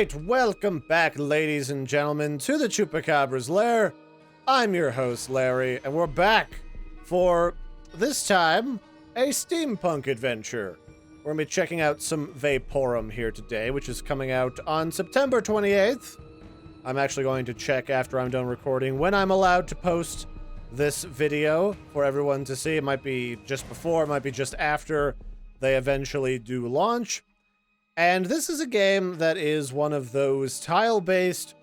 Alright, welcome back, ladies and gentlemen, to the Chupacabra's lair. I'm your host, Larry, and we're back for, this time, a steampunk adventure. We're gonna be checking out some Vaporum here today, which is coming out on September 28th. I'm actually going to check after I'm done recording when I'm allowed to post this video for everyone to see. It might be just before, it might be just after they eventually do launch. And this is a game that is one of those tile-based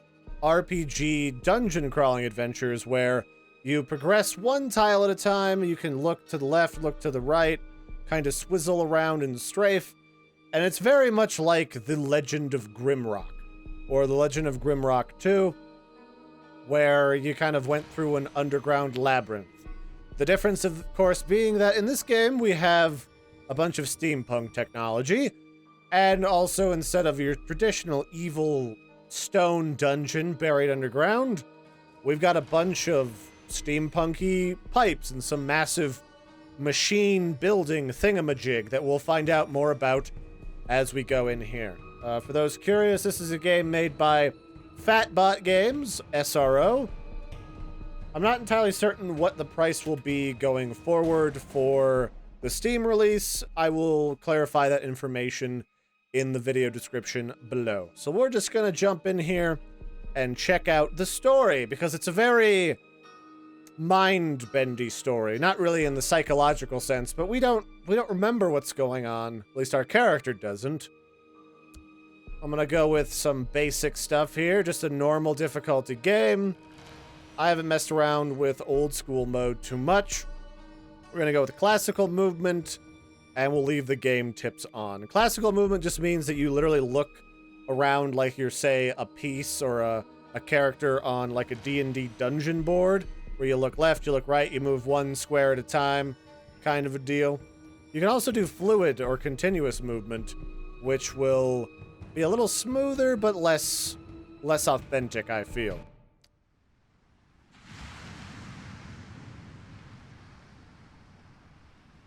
RPG dungeon crawling adventures where you progress one tile at a time. You can look to the left, look to the right, kind of swizzle around and strafe. And it's very much like The Legend of Grimrock, or The Legend of Grimrock 2, where you kind of went through an underground labyrinth. The difference, of course, being that in this game we have a bunch of steampunk technology. And also, instead of your traditional evil stone dungeon buried underground, we've got a bunch of steampunky pipes and some massive machine building thingamajig that we'll find out more about as we go in here. For those curious, this is a game made by Fatbot Games, SRO. I'm not entirely certain what the price will be going forward for the Steam release. I will clarify that information in the video description below. So we're just gonna jump in here and check out the story, because it's a very mind-bendy story. Not really in the psychological sense, but we don't remember what's going on. At least our character doesn't. I'm gonna go with some basic stuff here, just a normal difficulty game. I haven't messed around with old school mode too much. We're gonna go with classical movement, and we'll leave the game tips on. Classical movement just means that you literally look around like you're, say, a piece or a character on like a D&D dungeon board, where you look left, you look right, you move one square at a time, kind of a deal. You can also do fluid or continuous movement, which will be a little smoother, but less authentic, I feel.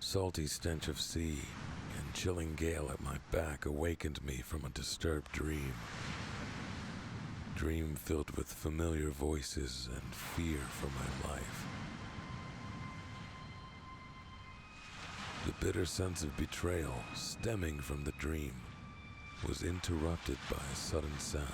Salty stench of sea and chilling gale at my back awakened me from a disturbed dream. Dream filled with familiar voices and fear for my life. The bitter sense of betrayal stemming from the dream was interrupted by a sudden sound.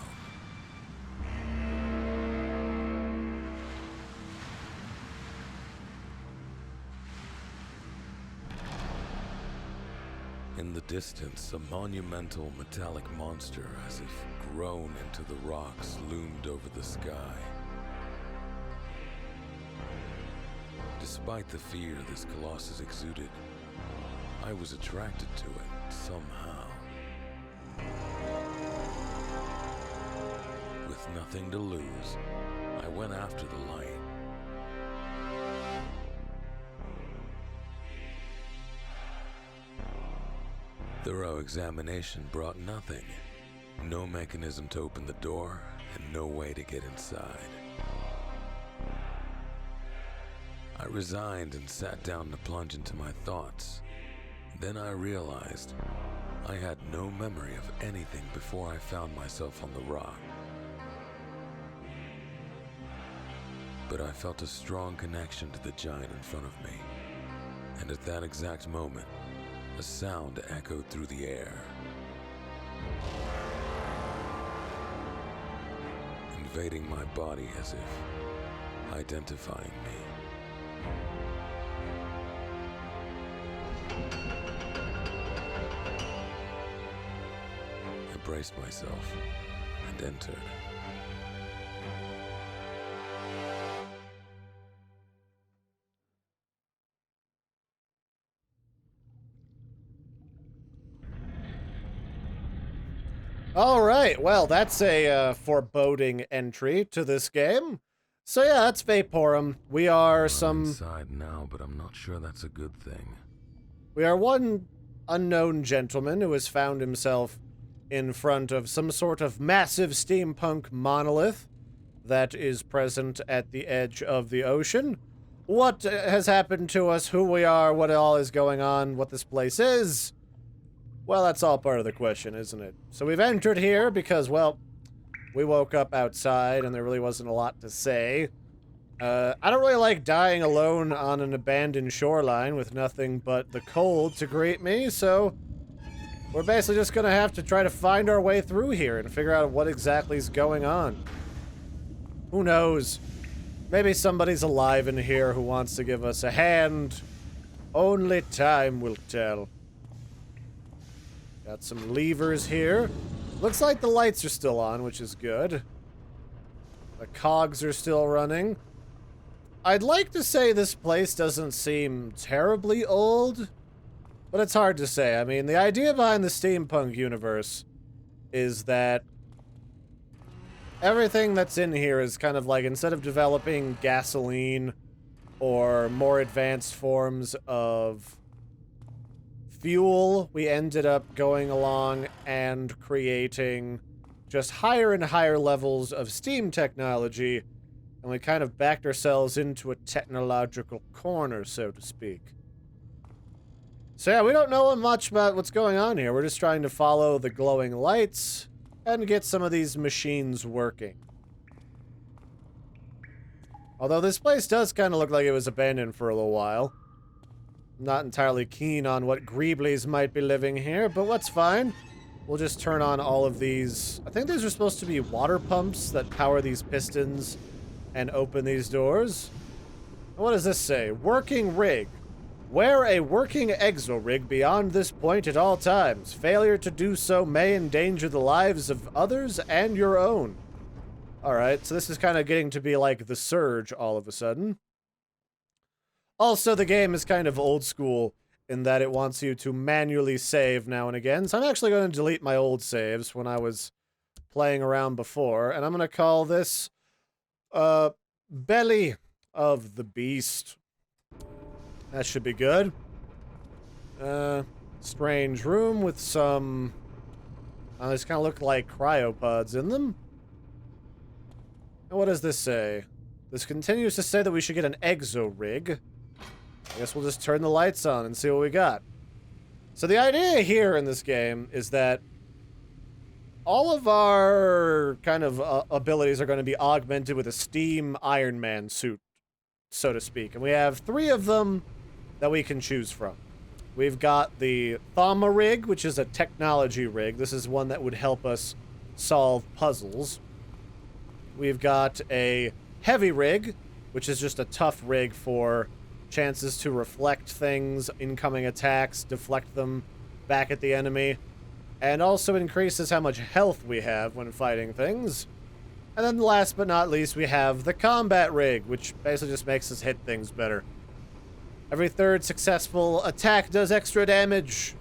In the distance, a monumental metallic monster, as if grown into the rocks, loomed over the sky. Despite the fear this colossus exuded, I was attracted to it somehow. With nothing to lose, I went after the light. Thorough examination brought nothing. No mechanism to open the door, and no way to get inside. I resigned and sat down to plunge into my thoughts. Then I realized I had no memory of anything before I found myself on the rock. But I felt a strong connection to the giant in front of me. And at that exact moment, a sound echoed through the air. Invading my body as if identifying me. I braced myself and entered. All right, well, that's a foreboding entry to this game. So yeah, that's Vaporum. We are I'm inside now, but I'm not sure that's a good thing. We are one unknown gentleman who has found himself in front of some sort of massive steampunk monolith that is present at the edge of the ocean. What has happened to us, who we are, what all is going on, what this place is, Well, that's all part of the question, isn't it? So we've entered here because, well, we woke up outside and there really wasn't a lot to say. I don't really like dying alone on an abandoned shoreline with nothing but the cold to greet me, so we're basically just gonna have to try to find our way through here and figure out what exactly is going on. Who knows? Maybe somebody's alive in here who wants to give us a hand. Only time will tell. Got some levers here. Looks like the lights are still on, which is good. The cogs are still running. I'd like to say this place doesn't seem terribly old, but it's hard to say. I mean, the idea behind the steampunk universe is that everything that's in here is kind of like, instead of developing gasoline or more advanced forms of fuel, we ended up going along and creating just higher and higher levels of steam technology, and we kind of backed ourselves into a technological corner, so to speak. So yeah, we don't know much about what's going on here. We're just trying to follow the glowing lights and get some of these machines working. Although this place does kind of look like it was abandoned for a little while. I'm not entirely keen on what Greeblies might be living here, but what's fine. We'll just turn on all of these. I think these are supposed to be water pumps that power these pistons and open these doors. What does this say? Working rig. Wear a working exo rig beyond this point at all times. Failure to do so may endanger the lives of others and your own. Alright, so this is kind of getting to be like the Surge all of a sudden. Also, the game is kind of old school in that it wants you to manually save now and again. So I'm actually going to delete my old saves when I was playing around before. And I'm going to call this, Belly of the Beast. That should be good. Strange room with some... these kind of look like cryopods in them. And what does this say? This continues to say that we should get an exo rig. I guess we'll just turn the lights on and see what we got. So the idea here in this game is that all of our kind of abilities are going to be augmented with a steam Iron Man suit, so to speak. And we have 3 of them that we can choose from. We've got the Thama rig, which is a technology rig. This is one that would help us solve puzzles. We've got a heavy rig, which is just a tough rig for chances to reflect things, incoming attacks, deflect them back at the enemy, and also increases how much health we have when fighting things. And then last but not least, we have the combat rig, which basically just makes us hit things better. Every 3rd successful attack does extra damage.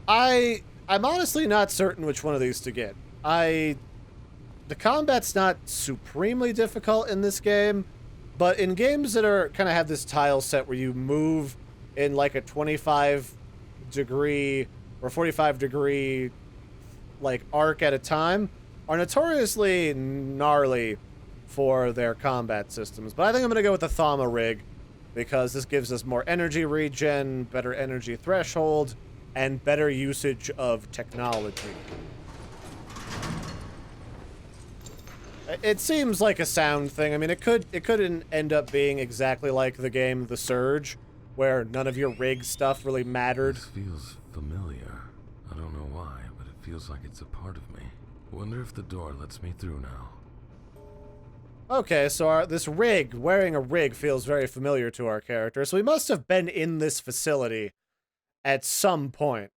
I'm honestly not certain which one of these to get. The combat's not supremely difficult in this game, but in games that are kind of have this tile set where you move in like a 25 degree or 45 degree like arc at a time are notoriously gnarly for their combat systems. But I think I'm going to go with the Thama rig because this gives us more energy regen, better energy threshold, and better usage of technology. It seems like a sound thing. I mean, it couldn't end up being exactly like the game The Surge, where none of your rig stuff really mattered. This feels familiar. I don't know why, but it feels like it's a part of me. Wonder if the door lets me through now. Okay, so this rig, wearing a rig, feels very familiar to our character, so we must have been in this facility at some point.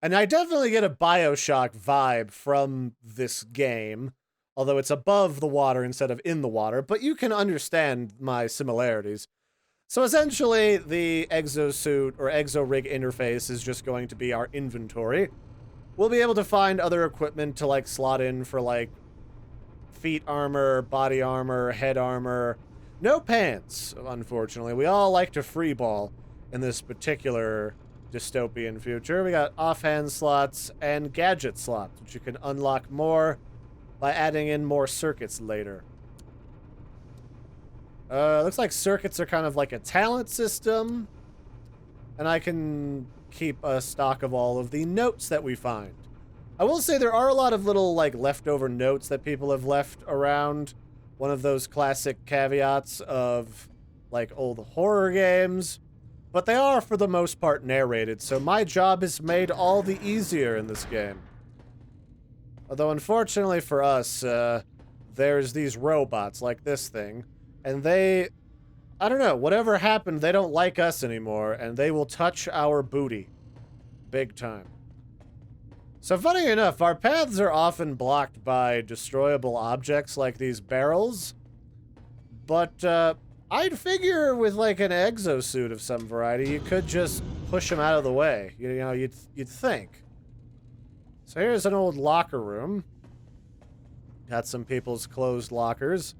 And I definitely get a BioShock vibe from this game, although it's above the water instead of in the water, but you can understand my similarities. So essentially, the Exosuit or Exo-Rig interface is just going to be our inventory. We'll be able to find other equipment to, like, slot in for, like, feet armor, body armor, head armor. No pants, unfortunately. We all like to freeball in this particular dystopian future. We got offhand slots and gadget slots, which you can unlock more by adding in more circuits later. Looks like circuits are kind of like a talent system. And I can keep a stock of all of the notes that we find. I will say there are a lot of little, like, leftover notes that people have left around. One of those classic caveats of, like, old horror games. But they are, for the most part, narrated, so my job is made all the easier in this game. Although, unfortunately for us, there's these robots, like this thing, and they... I don't know, whatever happened, they don't like us anymore, and they will touch our booty. Big time. So funny enough, our paths are often blocked by destroyable objects like these barrels, but I'd figure with like an exosuit of some variety, you could just push them out of the way. You know, you'd think. So here's an old locker room. Got some people's closed lockers.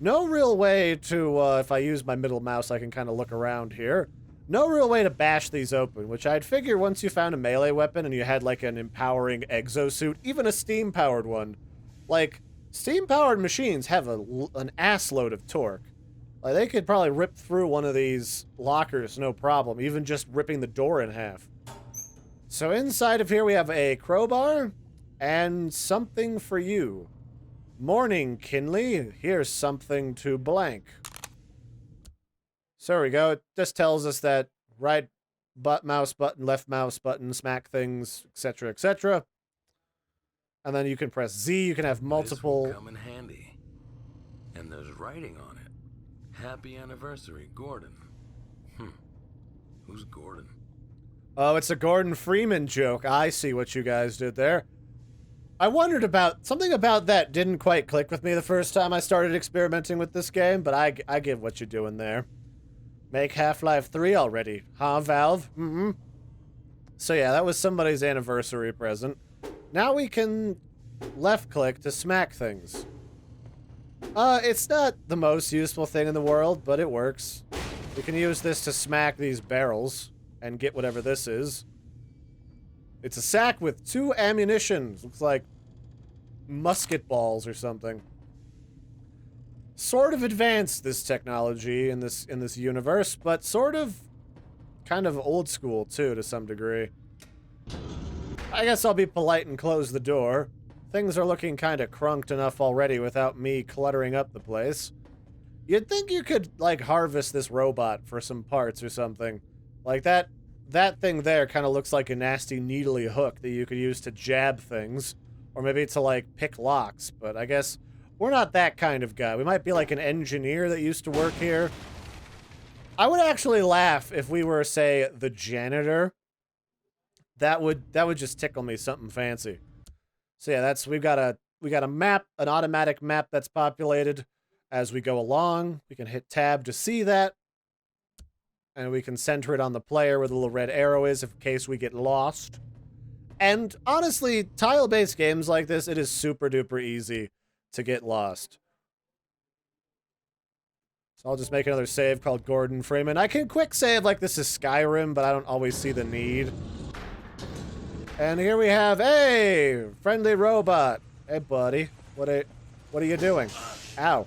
No real way to, if I use my middle mouse, I can kind of look around here. No real way to bash these open, which I'd figure once you found a melee weapon and you had like an empowering exosuit, even a steam-powered one. Like, steam-powered machines have an assload of torque. Like, they could probably rip through one of these lockers, no problem, even just ripping the door in half. So inside of here we have a crowbar and something for you. Morning, Kinley. Here's something to blank. So there we go. It just tells us that right mouse button, left mouse button, smack things, etc., etc. And then you can press Z. You can have multiple. This will come in handy. And there's writing on it. Happy anniversary, Gordon. Who's Gordon? Oh, it's a Gordon Freeman joke. I see what you guys did there. I wondered about... Something about that didn't quite click with me the first time I started experimenting with this game, but I get what you're doing there. Make Half-Life 3 already. Huh, Valve? So yeah, that was somebody's anniversary present. Now we can left-click to smack things. It's not the most useful thing in the world, but it works. We can use this to smack these barrels and get whatever this is. It's a sack with 2 ammunition. Looks like musket balls or something. Sort of advanced, this technology in this universe, but sort of kind of old school too to some degree. I guess I'll be polite and close the door. Things are looking kind of crunked enough already without me cluttering up the place. You'd think you could like harvest this robot for some parts or something. Like that thing there kind of looks like a nasty needly hook that you could use to jab things. Or maybe to, like, pick locks. But I guess we're not that kind of guy. We might be like an engineer that used to work here. I would actually laugh if we were, say, the janitor. That would just tickle me something fancy. So yeah, we got a map, an automatic map that's populated as we go along. We can hit tab to see that. And we can center it on the player where the little red arrow is in case we get lost. And honestly, tile-based games like this, it is super duper easy to get lost. So I'll just make another save called Gordon Freeman. I can quick save like this is Skyrim, but I don't always see the need. And here we have, hey, friendly robot. Hey, buddy, what are you doing? Ow.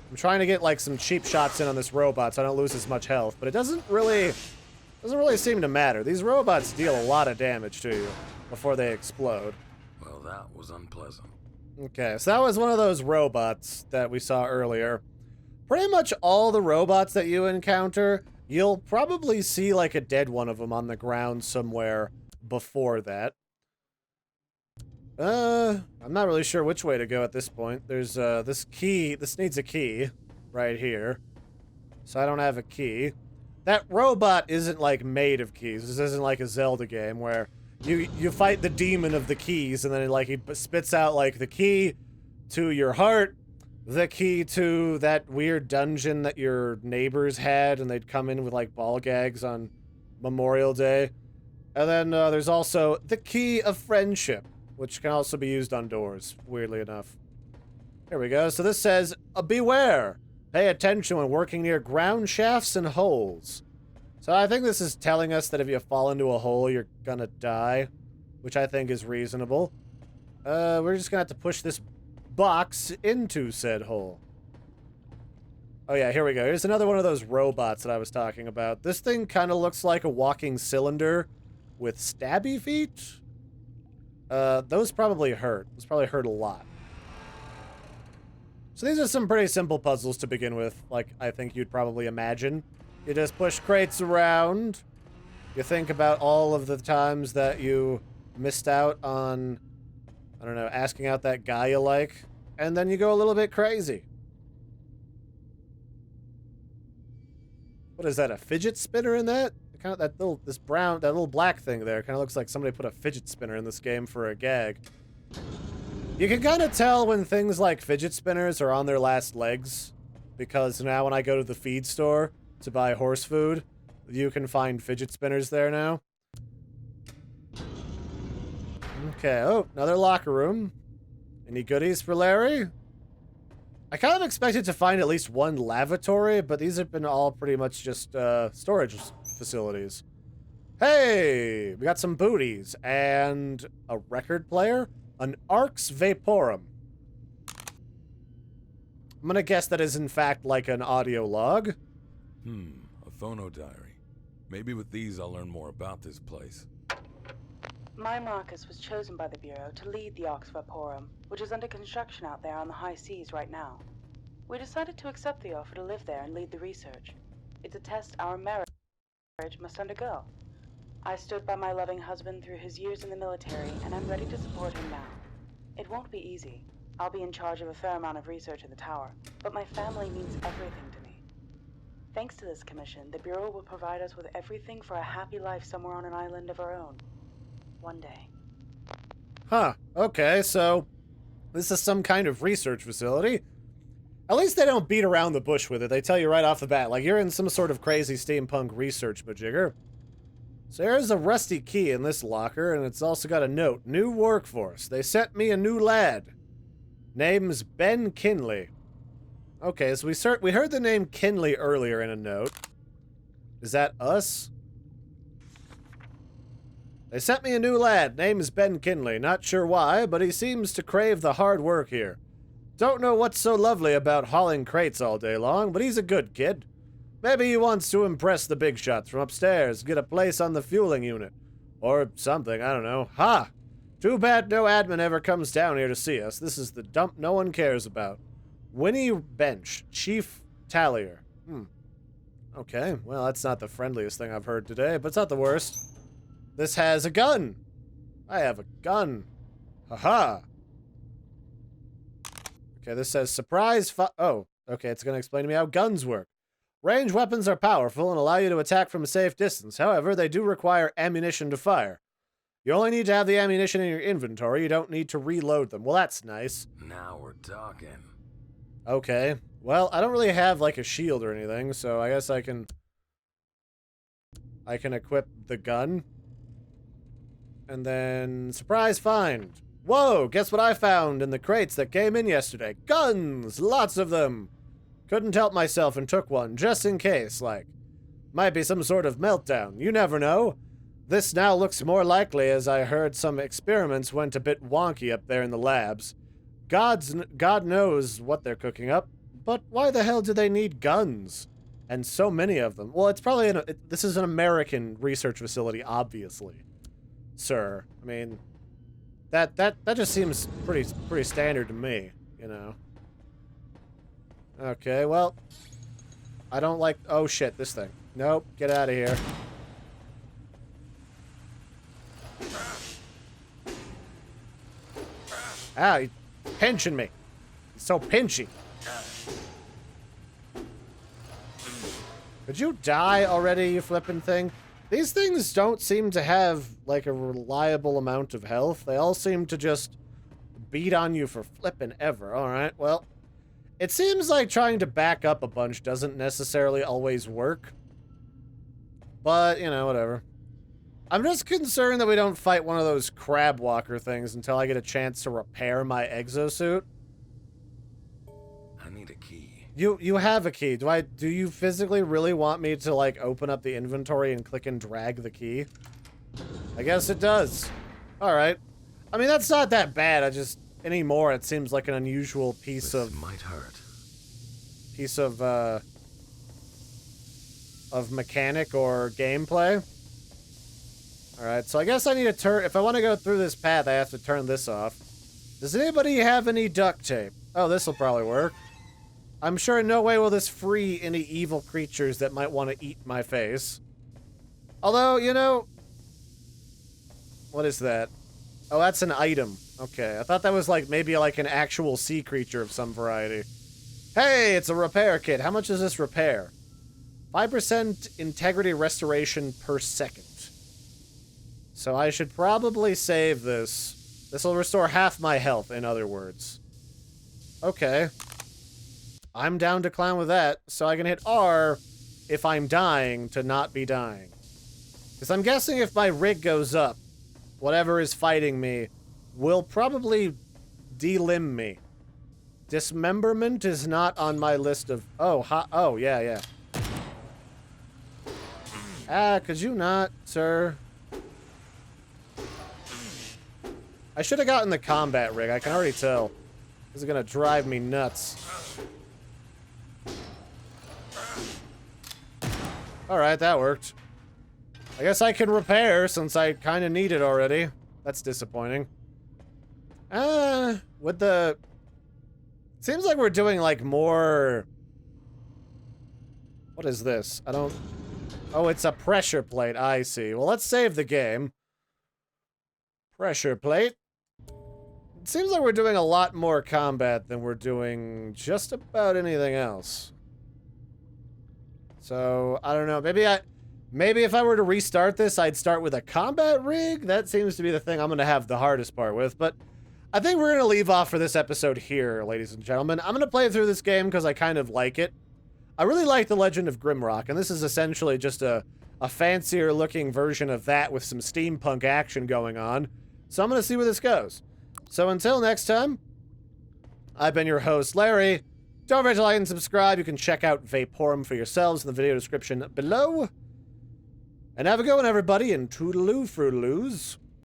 I'm trying to get like some cheap shots in on this robot so I don't lose as much health, but it doesn't really seem to matter. These robots deal a lot of damage to you before they explode. Well, that was unpleasant. Okay, so that was one of those robots that we saw earlier. Pretty much all the robots that you encounter, you'll probably see like a dead one of them on the ground somewhere before that. I'm not really sure which way to go at this point. There's, this key. This needs a key right here. So I don't have a key. That robot isn't, like, made of keys. This isn't like a Zelda game where you fight the demon of the keys and then, like, he spits out, like, the key to your heart, the key to that weird dungeon that your neighbors had and they'd come in with, like, ball gags on Memorial Day. And then, there's also the key of friendship, which can also be used on doors, weirdly enough. Here we go. So this says, beware! Pay attention when working near ground shafts and holes. So I think this is telling us that if you fall into a hole, you're gonna die, which I think is reasonable. We're just gonna have to push this box into said hole. Oh yeah, here we go. Here's another one of those robots that I was talking about. This thing kind of looks like a walking cylinder with stabby feet. Those probably hurt. Those probably hurt a lot. So these are some pretty simple puzzles to begin with, like I think you'd probably imagine. You just push crates around. You think about all of the times that you missed out on, I don't know, asking out that guy you like, and then you go a little bit crazy. What is that, a fidget spinner in that? Kind of that little black thing there kind of looks like somebody put a fidget spinner in this game for a gag. You can kind of tell when things like fidget spinners are on their last legs, because now when I go to the feed store to buy horse food, you can find fidget spinners there now. Okay, oh, another locker room. Any goodies for Larry? I kind of expected to find at least one lavatory, but these have been all pretty much just storage facilities. Hey, we got some booties and a record player, an Arx Vaporum. I'm gonna guess that is in fact like an audio log. A phono diary. Maybe with these I'll learn more about this place. My Marcus was chosen by the Bureau to lead the Arx Vaporum, which is under construction out there on the high seas right now. We decided to accept the offer to live there and lead the research. It's a test our marriage must undergo. I stood by my loving husband through his years in the military, and I'm ready to support him now. It won't be easy. I'll be in charge of a fair amount of research in the tower, but my family means everything to me. Thanks to this commission, the Bureau will provide us with everything for a happy life somewhere on an island of our own. One day. Huh, okay, so this is some kind of research facility. At least they don't beat around the bush with it. They tell you right off the bat, like you're in some sort of crazy steampunk research majigger. So there's a rusty key in this locker, and it's also got a note. New workforce. They sent me a new lad. Name's Ben Kinley. Okay, so we heard the name Kinley earlier in a note. Is that us? They sent me a new lad. Name is Ben Kinley. Not sure why, but he seems to crave the hard work here. Don't know what's so lovely about hauling crates all day long, but he's a good kid. Maybe he wants to impress the big shots from upstairs, get a place on the fueling unit. Or something, I don't know. Ha! Too bad no admin ever comes down here to see us. This is the dump no one cares about. Winnie Bench, Chief Tallier. Okay, well, that's not the friendliest thing I've heard today, but it's not the worst. This has a gun. I have a gun. Haha. Okay, this says surprise oh, okay, it's going to explain to me how guns work. Range weapons are powerful and allow you to attack from a safe distance. However, they do require ammunition to fire. You only need to have the ammunition in your inventory. You don't need to reload them. Well, that's nice. Now we're talking. Okay. Well, I don't really have, like, a shield or anything, so I guess I can equip the gun. And then, surprise find. Whoa, guess what I found in the crates that came in yesterday? Guns! Lots of them! Couldn't help myself and took one, just in case, like. Might be some sort of meltdown, you never know. This now looks more likely, as I heard some experiments went a bit wonky up there in the labs. God knows what they're cooking up, but why the hell do they need guns? And so many of them. Well, it's probably, this is an American research facility, obviously. Sir, I mean, that just seems pretty standard to me, you know. Okay, well, I don't like, oh shit, this thing. Nope, get out of here. Ah, he's pinching me. He's so pinchy. Could you die already, you flippin' thing? These things don't seem to have, like, a reliable amount of health. They all seem to just beat on you for flippin' ever. Alright, well, it seems like trying to back up a bunch doesn't necessarily always work. But, you know, whatever. I'm just concerned that we don't fight one of those crab walker things until I get a chance to repair my exosuit. I need a key. You have a key. Do you physically really want me to, like, open up the inventory and click and drag the key? I guess it does. Alright. I mean, that's not that bad. Anymore, it seems like an unusual piece This of... might hurt. piece of mechanic or gameplay. Alright, so I guess I need to turn... If I want to go through this path, I have to turn this off. Does anybody have any duct tape? Oh, this will probably work. I'm sure in no way will this free any evil creatures that might want to eat my face. Although, you know... What is that? Oh, that's an item. Okay, I thought that was like maybe like an actual sea creature of some variety. Hey, it's a repair kit. How much does this repair? 5% integrity restoration per second. So I should probably save this. This will restore half my health, in other words. Okay. I'm down to clown with that, so I can hit R if I'm dying to not be dying. Because I'm guessing if my rig goes up, whatever is fighting me will probably delimb me. Dismemberment is not on my list of... Oh, yeah. Could you not, sir? I should have gotten the combat rig, I can already tell. This is gonna drive me nuts. Alright, that worked. I guess I can repair since I kind of need it already. That's disappointing. With the... Seems like we're doing like more... What is this? I don't... Oh, it's a pressure plate. I see. Well, let's save the game. Pressure plate. It seems like we're doing a lot more combat than we're doing just about anything else. So, I don't know. Maybe if I were to restart this, I'd start with a combat rig. That seems to be the thing I'm going to have the hardest part with. But I think we're going to leave off for this episode here, ladies and gentlemen. I'm going to play through this game because I kind of like it. I really like The Legend of Grimrock, and this is essentially just a fancier looking version of that with some steampunk action going on. So I'm going to see where this goes. So until next time, I've been your host, Larry. Don't forget to like and subscribe. You can check out Vaporum for yourselves in the video description below. And have a good one, everybody, and toodaloo, fruitaloos.